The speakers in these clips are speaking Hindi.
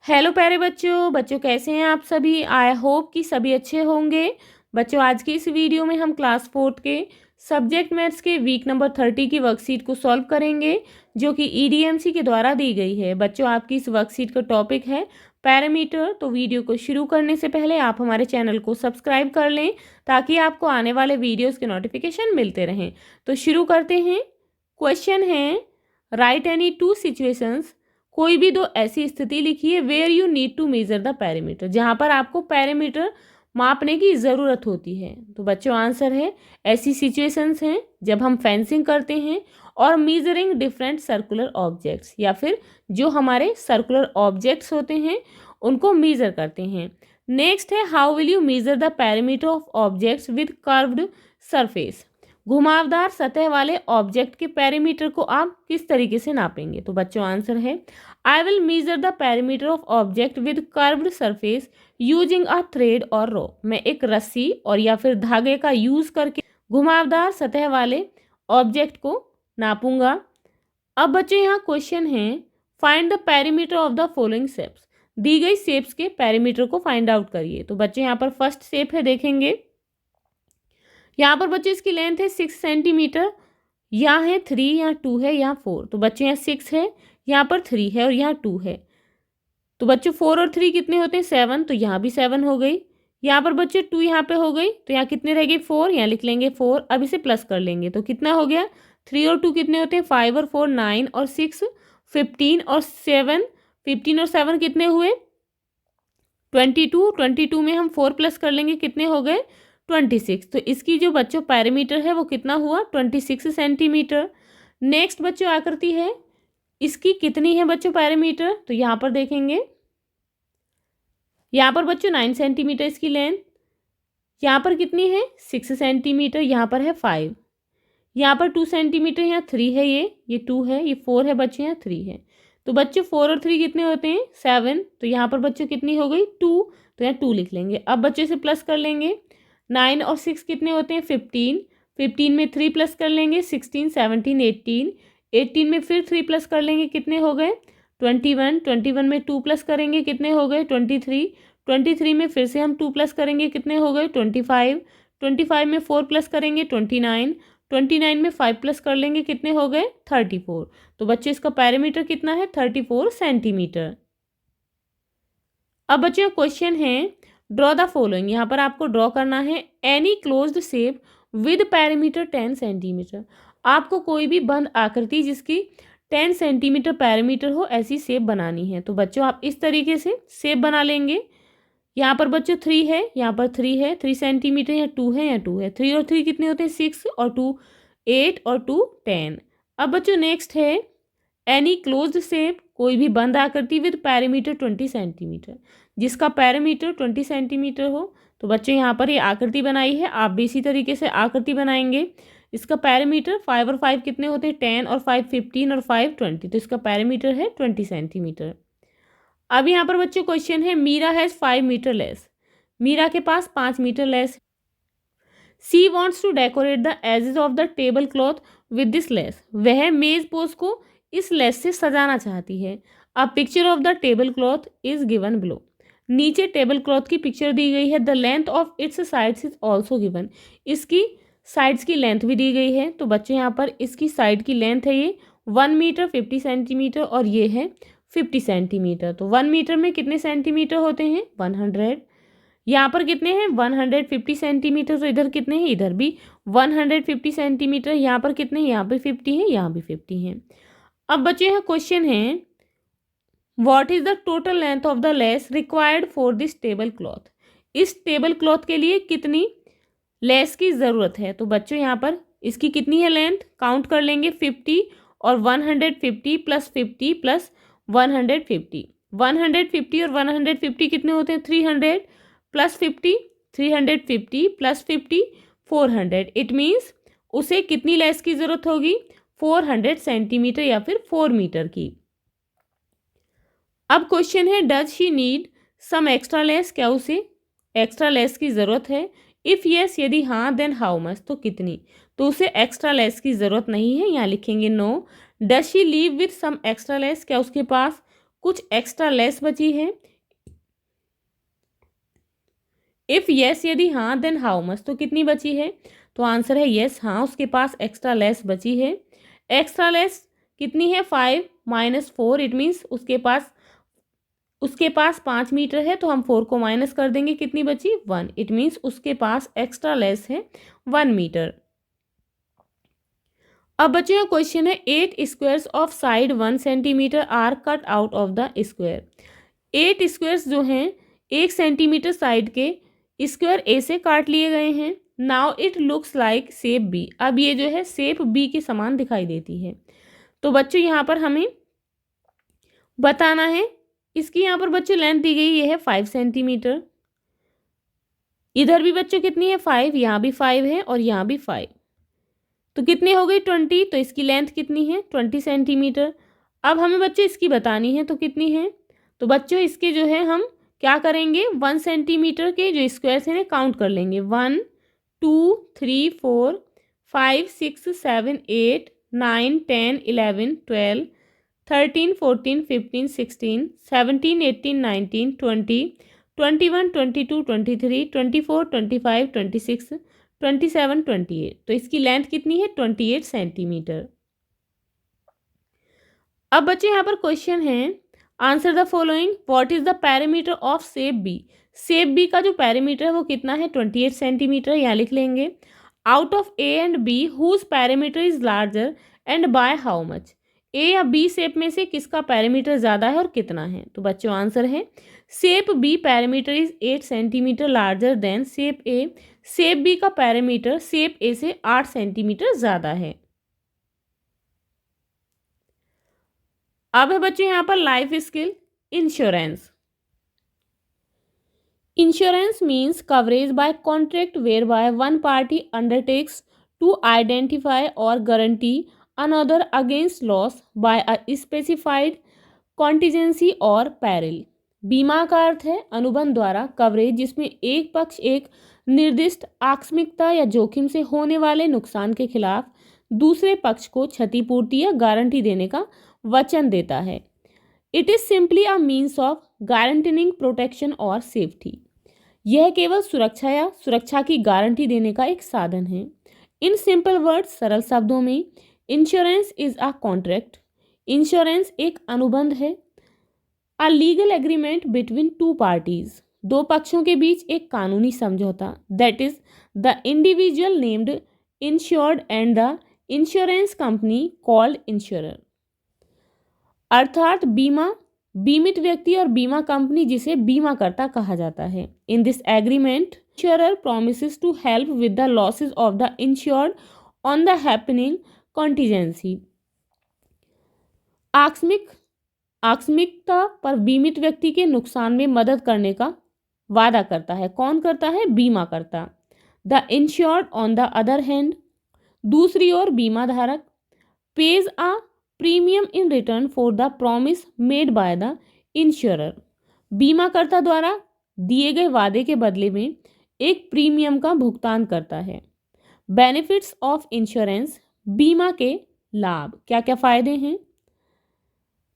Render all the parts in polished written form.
हेलो प्यारे बच्चों बच्चों कैसे हैं आप सभी। आई होप कि सभी अच्छे होंगे। बच्चों आज की इस वीडियो में हम क्लास 4 के सब्जेक्ट मैथ्स के वीक नंबर 30 की वर्कशीट को सॉल्व करेंगे जो कि ईडीएमसी के द्वारा दी गई है। बच्चों आपकी इस वर्कशीट का टॉपिक है पैरामीटर। तो वीडियो को शुरू करने से पहले आप हमारे चैनल को सब्सक्राइब कर लें ताकि आपको आने वाले वीडियोज़ के नोटिफिकेशन मिलते रहें। तो शुरू करते हैं। क्वेश्चन है राइट एनी टू सिचुएशंस। कोई भी दो ऐसी स्थिति लिखिए where you need to measure the parameter, जहां पर आपको पैरामीटर मापने की ज़रूरत होती है। तो बच्चों आंसर है ऐसी सिचुएशंस हैं जब हम फेंसिंग करते हैं और मीजरिंग डिफरेंट सर्कुलर ऑब्जेक्ट्स, या फिर जो हमारे सर्कुलर ऑब्जेक्ट्स होते हैं उनको मीजर करते हैं। नेक्स्ट है how will you major the parameter of objects with curved surface. घुमावदार सतह वाले ऑब्जेक्ट के पैरामीटर को आप किस तरीके से नापेंगे। तो बच्चों आंसर है I will measure the parameter of object with curved surface using a thread और रो। मैं एक रस्सी और या फिर धागे का यूज करके घुमावदार सतह वाले ऑब्जेक्ट को नापूंगा। अब बच्चों यहाँ क्वेश्चन है find the parameter of the following shapes. दी गई शेप्स के पैरामीटर को फाइंड आउट करिए। तो बच्चों यहाँ पर फर्स्ट शेप है, देखेंगे यहाँ पर बच्चों इसकी लेंथ है 6 सेंटीमीटर, यहाँ है 3, यहाँ 2 है, यहाँ 4। तो बच्चों यहाँ 6 है, यहाँ पर 3 है और यहाँ 2 है। तो बच्चों 4 और 3 कितने होते हैं 7, तो यहाँ भी 7 हो गई। यहाँ पर बच्चों 2 यहाँ पे हो गई, तो यहाँ कितने रह गए 4, यहाँ लिख लेंगे 4। अब इसे प्लस कर लेंगे तो कितना हो गया 3 और 2 कितने होते हैं 5 और 4 9 और 6 15 और 7 15 और 7 कितने हुए 22। 22 में हम 4 प्लस कर लेंगे कितने हो गए 26। तो इसकी जो बच्चों पैरामीटर है वो कितना हुआ 26 सेंटीमीटर। नेक्स्ट बच्चों आकृति है, इसकी कितनी है बच्चों पैरामीटर। तो यहाँ पर देखेंगे, यहाँ पर बच्चों 9 सेंटीमीटर इसकी लेंथ, यहाँ पर कितनी है 6 सेंटीमीटर, यहाँ पर है 5, यहाँ पर 2 सेंटीमीटर, यहाँ 3 है, ये 2 है, ये 4 है बच्चों, यहाँ 3 है। तो बच्चों 4 और 3 कितने होते हैं 7। तो यहाँ पर बच्चों कितनी हो गई 2, तो यहाँ 2 लिख लेंगे। अब बच्चों से प्लस कर लेंगे 9 और 6 कितने होते हैं 15, 15 में 3 प्लस कर लेंगे 16 17 18, 18 में फिर 3 प्लस कर लेंगे कितने हो गए 21, 21 में 2 प्लस करेंगे कितने हो गए 23, 23 में फिर से हम 2 प्लस करेंगे कितने हो गए 25, 25 में 4 प्लस करेंगे 29, 29 में 5 प्लस कर लेंगे कितने हो गए 34। तो बच्चे इसका पैरामीटर कितना है 34 सेंटीमीटर। अब बच्चों क्वेश्चन है ड्रॉ द फॉलोइंग। यहाँ पर आपको ड्रॉ करना है any closed shape with parameter 10 centimetre. आपको कोई भी बंद आकृति जिसकी 10 सेंटीमीटर पैरामीटर हो ऐसी शेप बनानी है। तो बच्चों आप इस तरीके से शेप बना लेंगे। यहाँ पर बच्चों 3 है, यहाँ पर 3 है 3 सेंटीमीटर, यहाँ 2 है, यहाँ 2 है। 3 और 3 कितने होते हैं 6 और 2 8 और 2 10। अब बच्चों नेक्स्ट है एनी क्लोज्ड शेप, कोई भी बंद आकृति विद पैरामीटर 20 सेंटीमीटर, जिसका पैरामीटर 20 सेंटीमीटर हो। तो बच्चों यहाँ पर ये आकृति बनाई है, आप भी इसी तरीके से आकृति बनाएंगे। इसका पैरामीटर 5 और 5 कितने होते हैं 10 और 5 15 और 5 20। तो इसका पैरामीटर है 20 सेंटीमीटर। अब यहाँ पर बच्चों क्वेश्चन है Meera has 5 metre lace. Meera के पास 5 metre lace. She wants to decorate the edges of the table cloth with this lace. वह मेज पोस्ट को इस लेस से सजाना चाहती है। A picture of the table cloth is given below. नीचे टेबल क्लॉथ की पिक्चर दी गई है। The length of its sides is also given. इसकी साइड्स की लेंथ भी दी गई है। तो बच्चे यहाँ पर इसकी साइड की लेंथ है ये 1 मीटर 50 सेंटीमीटर और ये है 50 सेंटीमीटर। तो 1 मीटर में कितने सेंटीमीटर होते हैं 100। यहाँ पर कितने हैं 150 सेंटीमीटर। तो इधर कितने हैं इधर भी 150 सेंटीमीटर। यहाँ पर कितने हैं यहाँ पे 50 हैं, यहाँ भी 50 हैं। अब बच्चे यहाँ क्वेश्चन है what is the total length of the less required for this table cloth. इस टेबल क्लॉथ के लिए कितनी लेस की ज़रूरत है। तो बच्चों यहाँ पर इसकी कितनी है लेंथ काउंट कर लेंगे 50 और 150 प्लस 50 प्लस 150। 150 और 150 कितने होते हैं 300 प्लस 50 350 प्लस 50 400। इट मीन्स उसे कितनी लेस की ज़रूरत होगी 400 सेंटीमीटर या फिर 4 मीटर की। अब क्वेश्चन है does she need some extra lace. क्या उसे एक्स्ट्रा लेस की ज़रूरत है। इफ़ येस यदि हाँ देन हाउ मच तो कितनी। तो उसे एक्स्ट्रा लेस की ज़रूरत नहीं है, यहाँ लिखेंगे no. Does she leave with some extra lace. क्या उसके पास कुछ एक्स्ट्रा लेस बची है? इफ यस यदि हाँ देन हाउ मच, तो कितनी बची है? तो आंसर है यस, हाँ उसके पास एक्स्ट्रा लेस बची है। एक्स्ट्रा लेस कितनी है? 5 - 4, इट मीन्स उसके पास 5 मीटर है, तो हम 4 को माइनस कर देंगे, कितनी बची? 1, इट मीन्स उसके पास एक्स्ट्रा लेस है 1 मीटर। अब बच्चों क्वेश्चन है 8 squares of side 1 centimetre are cut out of the square. 8 squares जो हैं 1 सेंटीमीटर साइड के स्क्वायर ए से काट लिए गए हैं। Now it looks like shape B, अब ये जो है शेप बी के समान दिखाई देती है। तो बच्चों यहाँ पर हमें बताना है, इसकी यहाँ पर बच्चों लेंथ दी गई, ये है 5 सेंटीमीटर। इधर भी बच्चों कितनी है? 5, यहाँ भी 5 है और यहाँ भी 5, तो कितनी हो गई? 20। तो इसकी लेंथ कितनी है? 20 सेंटीमीटर। अब हमें बच्चों इसकी बतानी है, तो कितनी है? तो बच्चों इसके जो है हम क्या करेंगे, 1 सेंटीमीटर के जो स्क्वायर्स हैं काउंट कर लेंगे। 1 2 3 4 5 6 7 8 9 10 11 12 13 14 15 16 17 18 19 20 21 22 23 24 25 26 27 28। तो इसकी लेंथ कितनी है? 28 सेंटीमीटर। अब बच्चे यहाँ पर क्वेश्चन है, answer the following, what is the parameter of shape B. Shape B का जो पैरामीटर है वो कितना है? 28 सेंटीमीटर, यहाँ लिख लेंगे। Out of A and B whose parameter is larger and by how much. A या बी शेप में से किसका पैरामीटर ज़्यादा है और कितना है? तो बच्चों आंसर है shape B parameter is 8 centimetre larger than shape A. Shape B का पैरामीटर शेप ए से 8 सेंटीमीटर ज़्यादा है। अब है बच्चों यहाँ पर life skill insurance. Insurance means coverage by contract whereby one party undertakes to identify और guarantee another against loss by a specified contingency और पैरिल। बीमा का अर्थ है अनुबंध द्वारा कवरेज जिसमें एक पक्ष एक निर्दिष्ट आकस्मिकता या जोखिम से होने वाले नुकसान के खिलाफ दूसरे पक्ष को क्षतिपूर्ति या गारंटी देने का वचन देता है। It is simply a means of guaranteeing protection और सेफ्टी। यह केवल सुरक्षा या सुरक्षा की गारंटी देने का एक साधन है। इन सिंपल वर्ड्स, सरल शब्दों में, insurance is a contract. Insurance एक अनुबंध है। A legal agreement between two parties, दो पक्षों के बीच एक कानूनी समझौता। That is the individual named insured and the insurance company called insurer. अर्थात बीमा, बीमित व्यक्ति और बीमा कंपनी जिसे बीमाकर्ता कहा जाता है। In this agreement insurer promises to help with the losses of the insured on the happening contingency. आकस्मिकता पर बीमित व्यक्ति के नुकसान में मदद करने का वादा करता है। कौन करता है? बीमाकर्ता। The insured on the other hand, दूसरी ओर बीमा धारक, page a premium in return for the promise made by the insurer. बीमाकर्ता द्वारा दिए गए वादे के बदले में एक प्रीमियम का भुगतान करता है। बेनिफिट्स ऑफ इंश्योरेंस, बीमा के लाभ, क्या क्या फायदे हैं?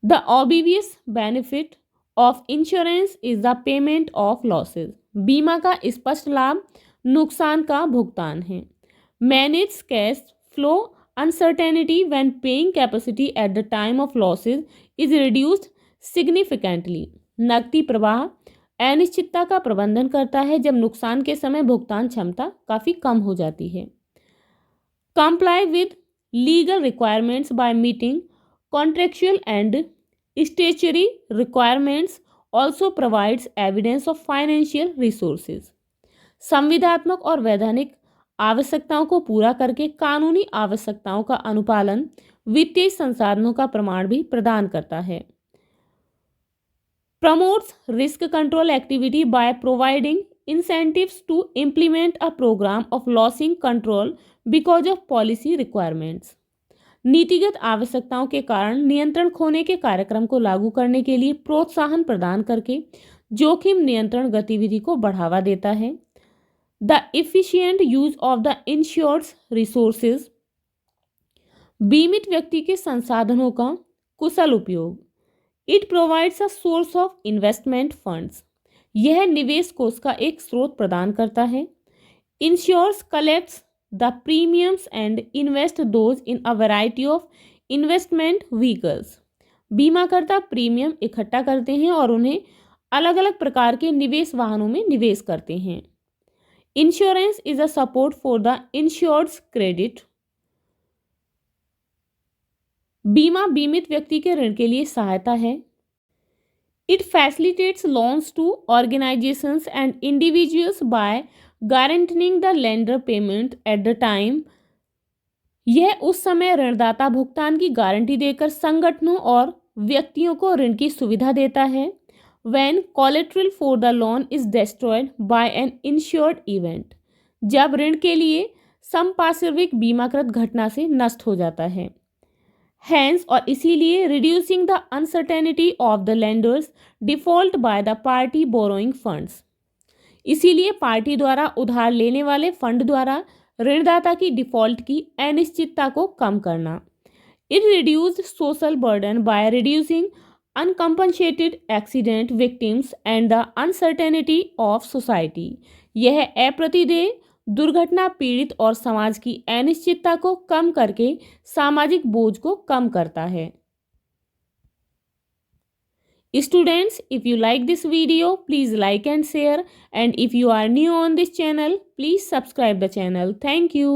The obvious benefit of insurance is the payment of losses. बीमा का स्पष्ट लाभ नुकसान का भुगतान है। Manage cash flow uncertainty when paying capacity at the time of losses is reduced significantly। नकदी प्रवाह अनिश्चितता का प्रबंधन करता है जब नुकसान के समय भुगतान क्षमता काफ़ी कम हो जाती है। comply with legal requirements by meeting contractual and statutory requirements also provides evidence of financial resources। संविदात्मक और वैधानिक आवश्यकताओं को पूरा करके कानूनी आवश्यकताओं का अनुपालन वित्तीय संसाधनों का प्रमाण भी प्रदान करता है। Promotes risk control activity by providing incentives to implement a programme of losing control because of policy requirements. नीतिगत आवश्यकताओं के कारण नियंत्रण खोने के कार्यक्रम को लागू करने के लिए प्रोत्साहन प्रदान करके जोखिम नियंत्रण गतिविधि को बढ़ावा देता है। The efficient use of the insured's resources, बीमित व्यक्ति के संसाधनों का कुशल उपयोग। It provides a source of investment funds, यह निवेश कोष का एक स्रोत प्रदान करता है। Insurers collects the premiums and invest those in a variety of investment vehicles, बीमाकर्ता प्रीमियम इकट्ठा करते हैं और उन्हें अलग अलग प्रकार के निवेश वाहनों में निवेश करते हैं। Insurance is a support for the insured's credit, बीमा बीमित व्यक्ति के ऋण के लिए सहायता है। It facilitates loans to organisations and individuals by guaranteeing the lender payment at the time, यह उस समय ऋणदाता भुगतान की गारंटी देकर संगठनों और व्यक्तियों को ऋण की सुविधा देता है। When collateral for the loan is destroyed by an insured event, जब ऋण के लिए संपार्श्विक बीमाकृत घटना से नष्ट हो जाता है। Hence और इसीलिए reducing the uncertainty of the lenders default by the party borrowing funds, इसीलिए पार्टी द्वारा उधार लेने वाले फंड द्वारा ऋणदाता की डिफॉल्ट की अनिश्चितता को कम करना। It reduced social burden by reducing uncompensated accident victims and the uncertainty of society, यह अप्रतिदेय दुर्घटना पीड़ित और समाज की अनिश्चितता को कम करके सामाजिक बोझ को कम करता है। Students, if you like this video, please like and share, and if you are new on this channel, please subscribe the channel. Thank you.